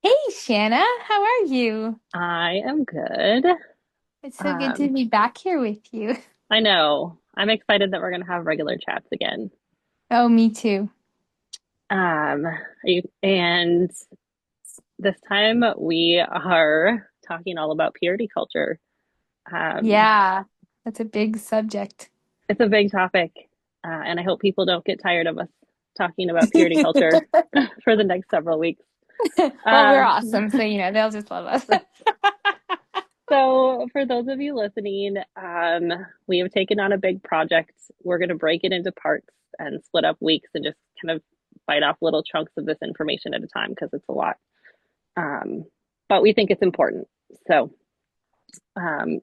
Hey Shanna, how are you? I am good. It's so good to Um, be back here with you. I know. I'm excited that we're going to have regular chats again. Oh, me too. And this time we are talking all about purity culture. Um, Yeah, that's a big subject. it's a big topic, and I hope people don't get tired of us talking about purity culture for the next several weeks. Well, we're Um, awesome, so they'll just love us. so, for those of you listening, we have taken on a big project. We're going to break it into parts and split up weeks and just kind of bite off little chunks of this information at a time because it's a lot. Um, but we think it's important. So,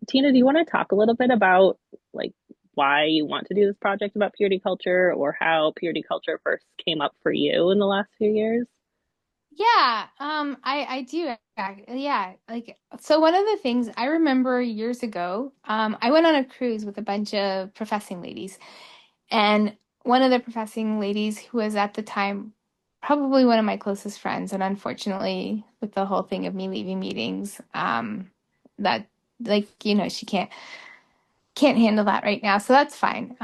Tina, do you want to talk a little bit about like why you want to do this project about purity culture or how purity culture first came up for you in the last few years? Yeah, I do. Yeah, like so. One of the things I remember years ago, I went on a cruise with a bunch of professing ladies, and one of the professing ladies who was at the time probably one of my closest friends, and unfortunately, with the whole thing of me leaving meetings, that she can't handle that right now, so that's fine.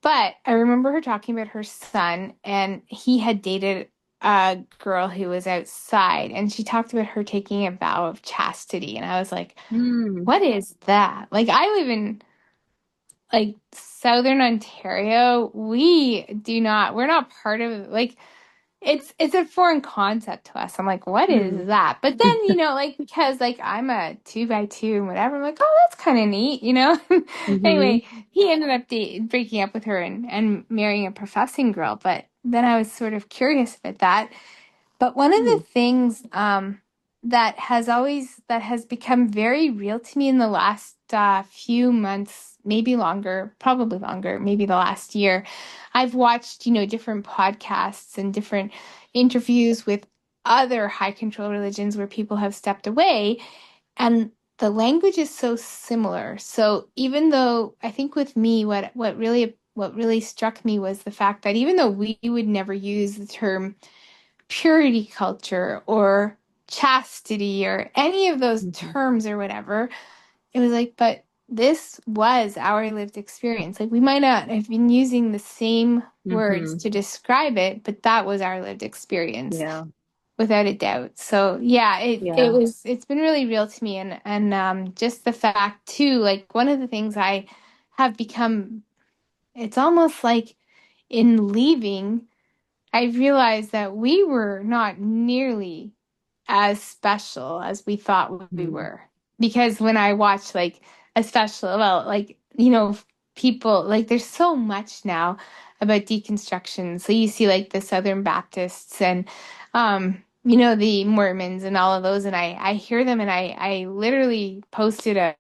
But I remember her talking about her son, and he had dated a girl who was outside, and she talked about her taking a vow of chastity, and I was like, Hmm. "What is that?" Like, I live in like Southern Ontario. We're not part of like it's a foreign concept to us. I'm like, what Hmm. is that? But then, like, because like I'm a two by two and whatever, I'm like, oh, that's kind of neat. Mm-hmm. Anyway, he ended up breaking up with her and marrying a professing girl. But then I was sort of curious about that. But one of Hmm. the things that has become very real to me in the last few months, maybe longer, probably longer, maybe the last year, I've watched, different podcasts and different interviews with other high control religions where people have stepped away, and the language is so similar. So even though I think with me, what really struck me was the fact that even though we would never use the term purity culture or chastity or any of those Hmm. terms or whatever. It was like, but this was our lived experience. Like we might not have been using the same words Hmm. to describe it, but that was our lived experience Yeah. without a doubt. So yeah, Yeah. it's been really real to me, and just the fact too, like one of the things I have become, it's almost like in leaving I realized that we were not nearly as special as we thought we Mm. were. Because when I watch like a special, well, like, people, like, there's so much now about deconstruction. So you see like the Southern Baptists and, the Mormons and all of those, and I hear them, and I literally posted a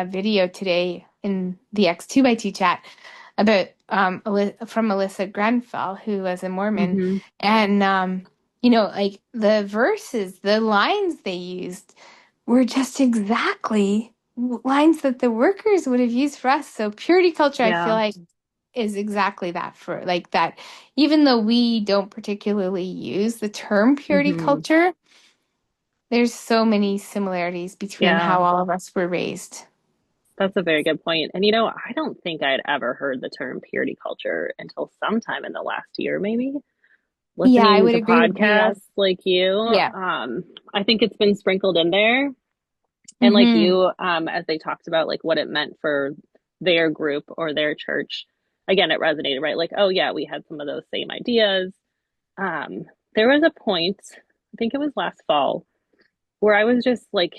video today in the X2 by 2 chat about from Alyssa Grenfell, who was a Mormon, Hmm. and like the verses, the lines they used were just exactly lines that the workers would have used for us. So purity culture, I feel Yeah. like, is exactly that for like that. Even though we don't particularly use the term purity Hmm. culture, there's so many similarities between Yeah. how all of us were raised. That's a very good point. And I don't think I'd ever heard the term purity culture until sometime in the last year, maybe. Yeah, I Listening would to agree with you. podcasts like you, Yeah. I think it's been sprinkled in there. And like Mm-hmm. you, as they talked about like what it meant for their group or their church, again, it resonated, right? Like, oh yeah, we had some of those same ideas. Um, there was a point, I think it was last fall, where I was just like,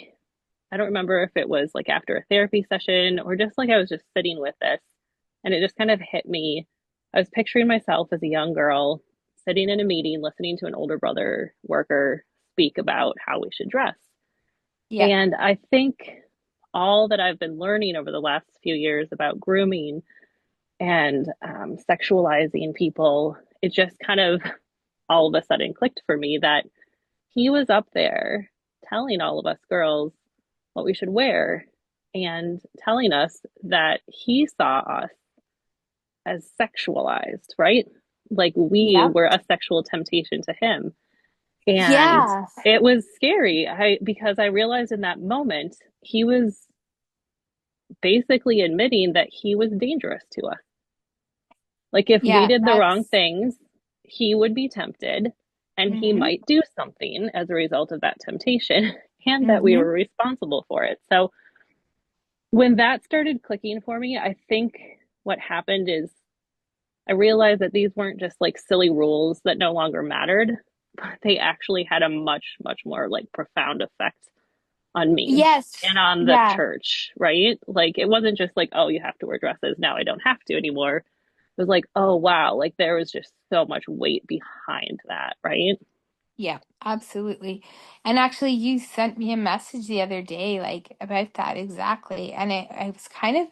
I don't remember if it was like after a therapy session or just like I was just sitting with this and it just kind of hit me. I was picturing myself as a young girl sitting in a meeting, listening to an older brother worker speak about how we should dress. Yeah. And I think all that I've been learning over the last few years about grooming and sexualizing people, it just kind of all of a sudden clicked for me that he was up there telling all of us girls what we should wear and telling us that he saw us as sexualized, right? Like we Yeah. were a sexual temptation to him. And Yeah. it was scary. I because I realized in that moment he was basically admitting that he was dangerous to us. Like if we Yeah, did the wrong that's things, he would be tempted and he hmm might do something as a result of that temptation and that we were hmm responsible for it. So when that started clicking for me, I think what happened is I realized that these weren't just like silly rules that no longer mattered, but they actually had a much, much more like profound effect on me Yes. and on the Yeah. church, right? Like it wasn't just like, oh, you have to wear dresses. Now I don't have to anymore. It was like, oh, wow, like there was just so much weight behind that, right? Yeah, absolutely. And actually, you sent me a message the other day, like about that exactly. And I was kind of,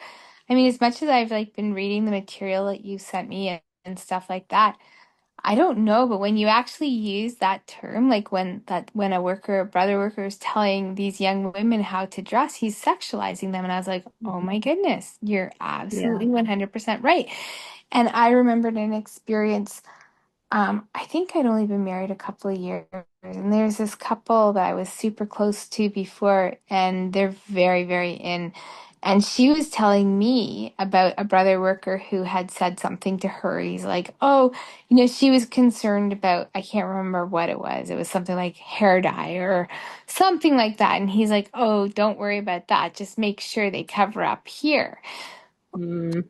I mean, as much as I've like been reading the material that you sent me and stuff like that, I don't know, but when you actually use that term, like when a worker, a brother worker is telling these young women how to dress, he's sexualizing them. And I was like, oh my Mm-hmm. goodness, you're Yeah. absolutely 100% right. And I remembered an experience. I think I'd only been married a couple of years, and there's this couple that I was super close to before, and they're very, very in. And she was telling me about a brother worker who had said something to her. He's like, oh, she was concerned about, I can't remember what it was. It was something like hair dye or something like that. And he's like, oh, don't worry about that. Just make sure they cover up here.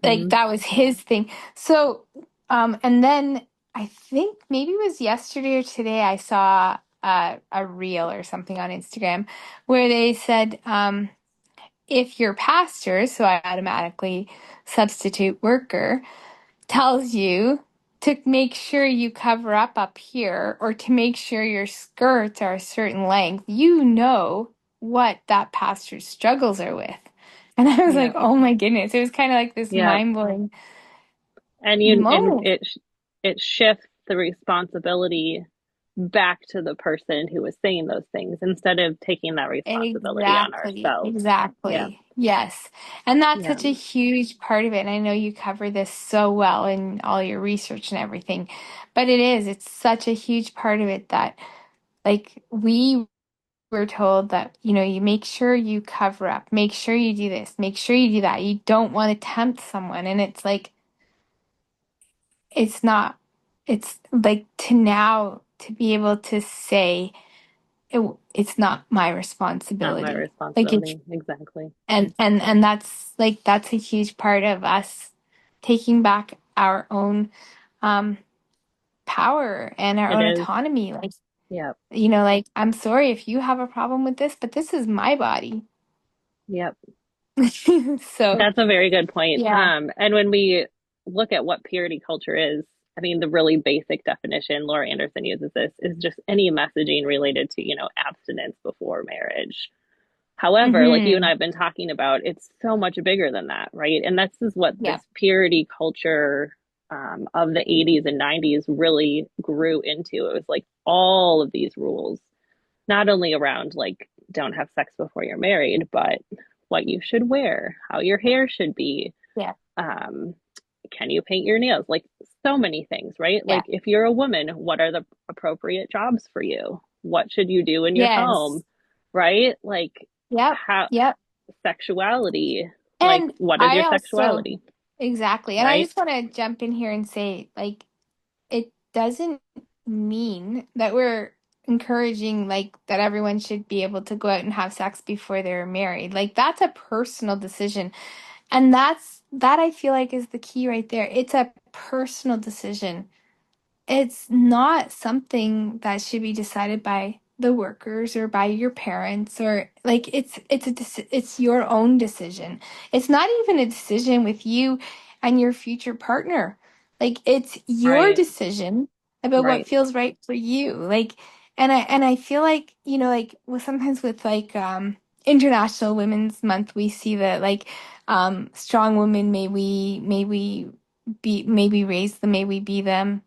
Like Mm-hmm. that was his thing. So, and then I think maybe it was yesterday or today I saw a reel or something on Instagram where they said, if your pastor, so I automatically substitute worker, tells you to make sure you cover up here or to make sure your skirts are a certain length, you know what that pastor's struggles are with. And I was like, Yeah. oh my goodness. It was kind of like this Yeah. mind-blowing And moment. it shifts the responsibility back to the person who was saying those things instead of taking that responsibility on Exactly, ourselves. Yeah. exactly. Yes. And that's Yeah. such a huge part of it. And I know you cover this so well in all your research and everything, but it's such a huge part of it that like we were told that, you make sure you cover up, make sure you do this, make sure you do that. You don't want to tempt someone. And it's like, it's not, it's like to now to be able to say, it's not my Not my responsibility. Like it's responsibility. Exactly. and that's a huge part of us taking back our own um power and our It own is. autonomy. Like, Yep. like I'm sorry if you have a problem with this, but this is my body. Yep. So, That's a very good point. yeah. And when we look at what purity culture is, I mean, the really basic definition, Laura Anderson uses this, is just any messaging related to, abstinence before marriage. However, like you and I Mhm. have been talking about, it's so much bigger than that, right? And this is what Yeah. this purity culture of the 80s and 90s really grew into. It was like all of these rules, not only around like don't have sex before you're married, but what you should wear, how your hair should be, Yeah. um, can you paint your nails? Like so many things, right? Yeah. Like if you're a woman, what are the appropriate jobs for you? What should you do in your Yes. home? Right? Like Yep. how Yep. sexuality, like And what is I your also sexuality? exactly. And I Right? just want to jump in here and say like it doesn't mean that we're encouraging like that everyone should be able to go out and have sex before they're married. Like that's a personal decision. And that I feel like is the key right there. It's a personal decision. It's not something that should be decided by the workers or by your parents or like it's your own decision. It's not even a decision with you and your future partner. Like it's your Right. decision about what Right. feels right for you. Like and I feel like, like with sometimes with like International Women's Month we see that like strong women may we raise them, may we be them.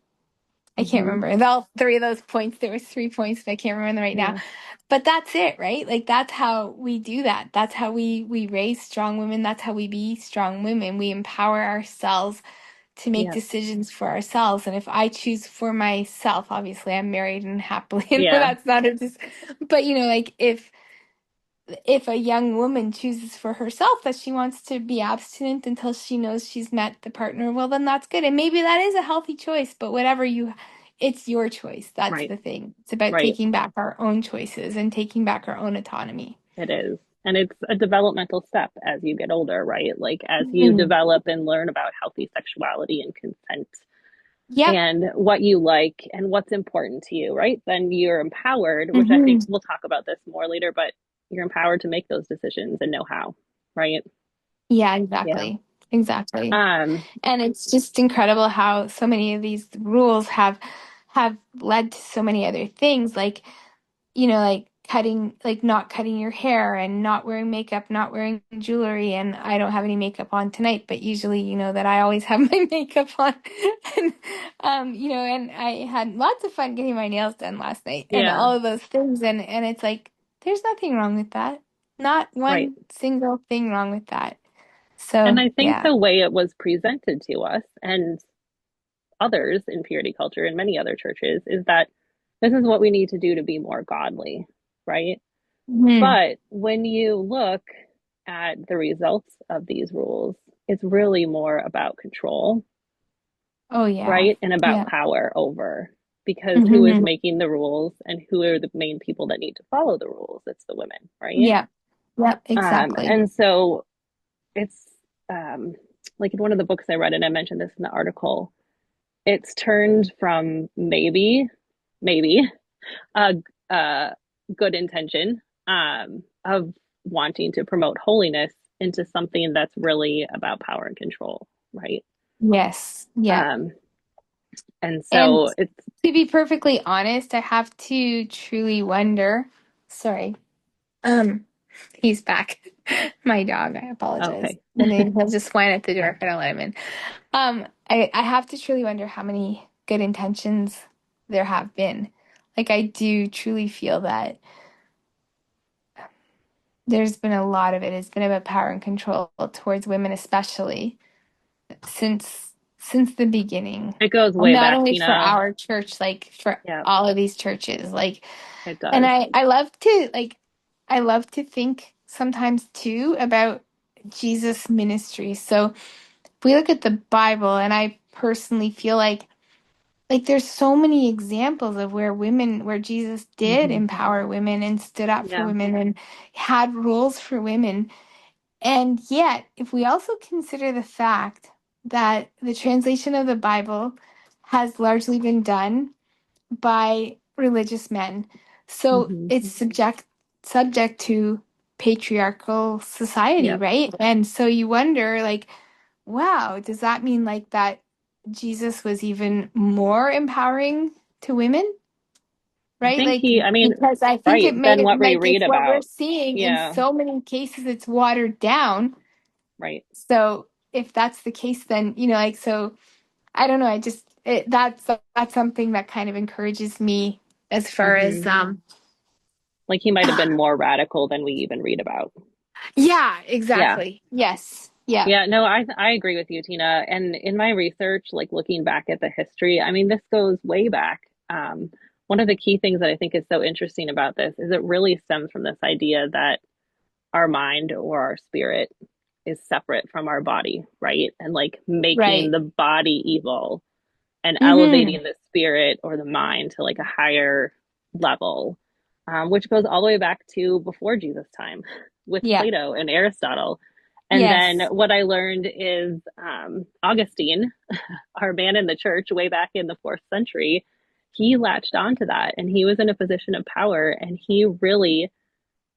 I can't Mm-hmm. remember. And all three of those points, there was 3 points, but I can't remember them right now. Yeah. But that's it, right? Like that's how we do that. That's how we raise strong women. That's how we be strong women. We empower ourselves to make Yeah. decisions for ourselves. And if I choose for myself, obviously I'm married and happily, and Yeah. that's not a just, but like if a young woman chooses for herself that she wants to be abstinent until she knows she's met the partner, well, then that's good. And maybe that is a healthy choice, but it's your choice. That's Right. the thing. It's about Right. taking back our own choices and taking back our own autonomy. It is. And it's a developmental step as you get older, right? Like as you Mm. develop and learn about healthy sexuality and consent Yep. and what you like and what's important to you, right? Then you're empowered, which I think Hmm. we'll talk about this more later, but you're empowered to make those decisions and know how, right? Yeah, Yeah. exactly. Exactly. Um, And it's just incredible how so many of these rules have led to so many other things, like like not cutting your hair and not wearing makeup, not wearing jewelry. And I don't have any makeup on tonight, but usually, that I always have my makeup on. And, and I had lots of fun getting my nails done last night and yeah, all of those things. And it's like, there's nothing wrong with that. Not right. one single thing wrong with that. And So, I think yeah. the way it was presented to us and others in purity culture and many other churches is that this is what we need to do to be more godly, right? Mhm. But when you look at the results of these rules, it's really more about control, Oh, yeah. right? And about Yeah. power over because who is Hmm. making the rules and who are the main people that need to follow the rules? It's the women, right? Yeah. Yep, exactly. And so it's um, like in one of the books I read, and I mentioned this in the article, it's turned from maybe a, a good intention of wanting to promote holiness into something that's really about power and control, right? Yes. Yeah. Um, and And so it's to be perfectly honest, I have to truly wonder. Sorry. Um, he's back. My dog, I apologize. okay. And then he'll just whine at the door if I don't let him in. I have to truly wonder how many good intentions there have been. Like I do truly feel that there's been a lot of it. It's been about power and control towards women, especially since the beginning. It goes way Not back, only for Tina. our church, like for Yeah, all of these churches. Like, it and does. I love to think sometimes too about Jesus' ministry. So if we look at the Bible, and I personally feel like there's so many examples of where Jesus did Hmm. empower women and stood up for Yeah. women and had rules for women. And yet, if we also consider the fact that the translation of the Bible has largely been done by religious men, so Hmm. it's subject to patriarchal society, Yep. right? And so you wonder, like, wow, does that mean like that Jesus was even more empowering to women? I Right? think Like, I mean, because I think right, it may then have, what we like, read it's what we're about. seeing in Yeah, so many cases, it's watered down. right. So if that's the case, then, so I don't know. That's something that kind of encourages me as far Hmm. as, Like he might have been more radical than we even read about. yeah, Yeah. exactly. Yes. Yeah. Yeah, no, I agree with you, Tina. And in my research, like looking back at the history, I mean, this goes way back. One of the key things that I think is so interesting about this is it really stems from this idea that our mind or our spirit is separate from our body, right? And like making Right. the body evil and Mm-hmm. elevating the spirit or the mind to like a higher level, which goes all the way back to before Jesus' time with Yeah. Plato and Aristotle. And then Yes. what I learned is Augustine, our man in the church way back in the fourth century, he latched onto that and he was in a position of power and he really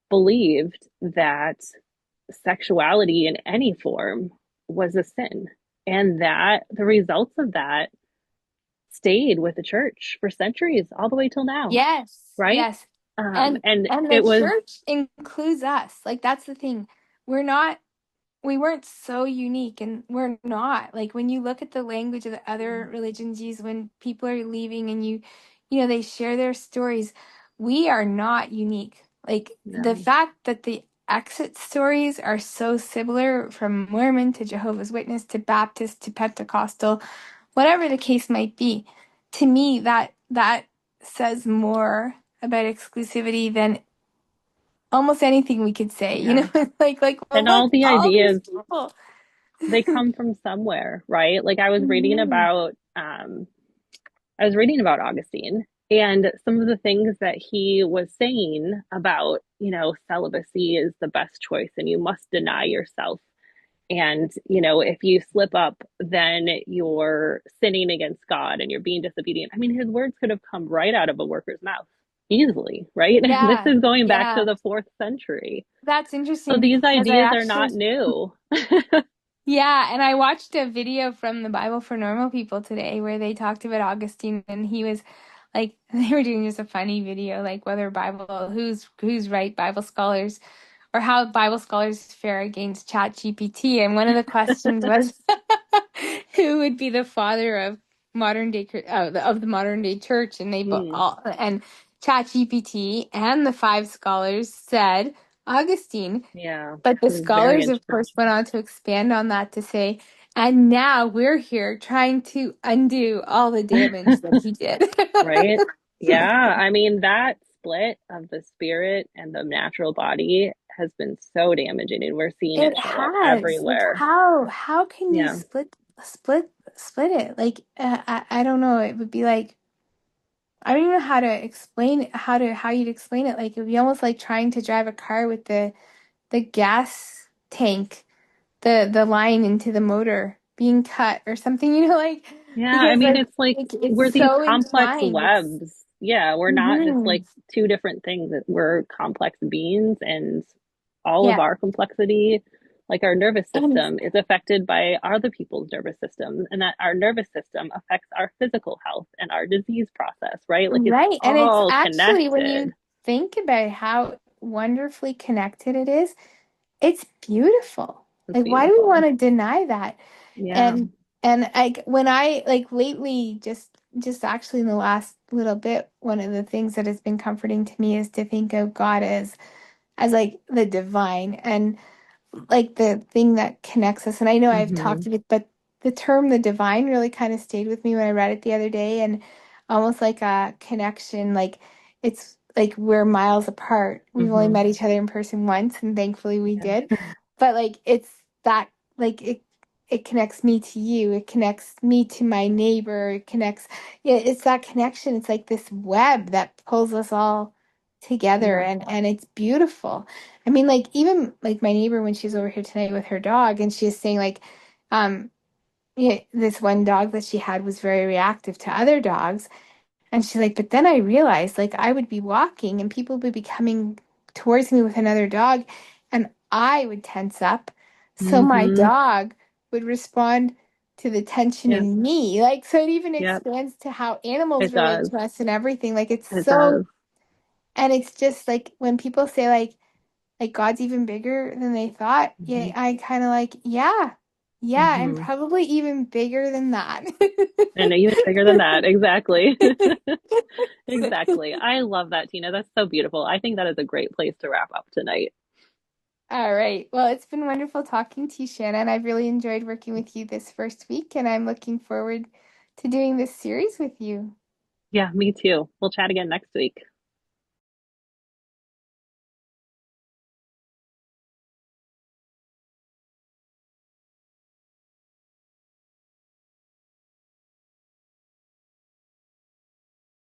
believed that sexuality in any form was a sin and that the results of that stayed with the church for centuries, all the way till now, Yes. right? Yes. And And and the it was, church includes us. Like that's the thing. We're not we weren't so unique, and we're not. Like when you look at the language of the other religions use when people are leaving and they share their stories, we are not unique. Like the no, fact that the exit stories are so similar from Mormon to Jehovah's Witness to Baptist to Pentecostal, whatever the case might be. To me, that says more about exclusivity than almost anything we could say, you Yeah. know? Like, well, And look, all the all these ideas, people. they come from somewhere, right? Like Mhm. I was reading about Augustine and some of the things that he was saying about, celibacy is the best choice and you must deny yourself. And, if you slip up, then you're sinning against God and you're being disobedient. I mean, his words could have come right out of a worker's mouth easily, right? This Yeah, is going back to yeah. the fourth century. That's So interesting these because I ideas are actually, not new. yeah, and I watched a video from the Bible for Normal People today where they talked about Augustine and he was like they were doing just a funny video like whether Bible who's right, Bible scholars or how Bible scholars fare against ChatGPT. And one of the questions was who would be the father of of the modern day church? And Hmm. and ChatGPT and the five scholars said Augustine. Yeah, But the it was very scholars, of course, interesting, went on to expand on that to say, and now we're here trying to undo all the damage that he did. right? Yeah, I mean, that split of the spirit and the natural body has been so damaging, and we're seeing It it show up has. Like everywhere. how can you Yeah. split it? Like I don't know. It would be like I don't even know how to explain it, how you'd explain it. Like it would be almost like trying to drive a car with the gas tank, the line into the motor being cut or something, like Yeah, I because mean, it's like it's we're these so complex entwined. It's webs. Yeah, we're not just hmm like two different things. We're complex beings, and all of yeah, our complexity, like our nervous and system, is affected by other people's nervous system, and that our nervous system affects our physical health and our disease process, right? Like it's right, and it's all actually when connected. you think about how wonderfully connected it is, it's beautiful. It's Like why do we want beautiful. to deny that? Yeah. And like when I like lately, just actually in the last little bit, one of the things that has been comforting to me is to think of God as like the divine and like the thing that connects us. And I know I've Mm-hmm. talked of it, but the term the divine really kind of stayed with me when I read it the other day and almost like a connection, like it's like we're miles apart. We've only Mm-hmm. met each other in person once, and thankfully we Yeah. did. But like it's that like it connects me to you. It connects me to my neighbor. It connects yeah, it's that connection. It's like this web that pulls us all together Yeah. and it's beautiful. I mean, like even like my neighbor when she's over here tonight with her dog, and she's saying like, um, yeah, this one dog that she had was very reactive to other dogs, and she's like, but then I realized like I would be walking and people would be coming towards me with another dog, and I would tense up, so my Mm-hmm. dog would respond to the tension Yep. in me. Like so, it even Yep. expands to how animals It relate does. to us and everything. Like it's It so, does. and it's just like when people say like God's even bigger than they thought. Mm-hmm. Yeah, I kind of like, yeah, yeah, and Mm-hmm. probably even bigger than that. And even bigger than that. Exactly. Exactly. I love that, Tina. That's so beautiful. I think that is a great place to wrap up tonight. All right. Well, it's been wonderful talking to you, Shannon. I've really enjoyed working with you this first week, and I'm looking forward to doing this series with you. Yeah, me too. We'll chat again next week.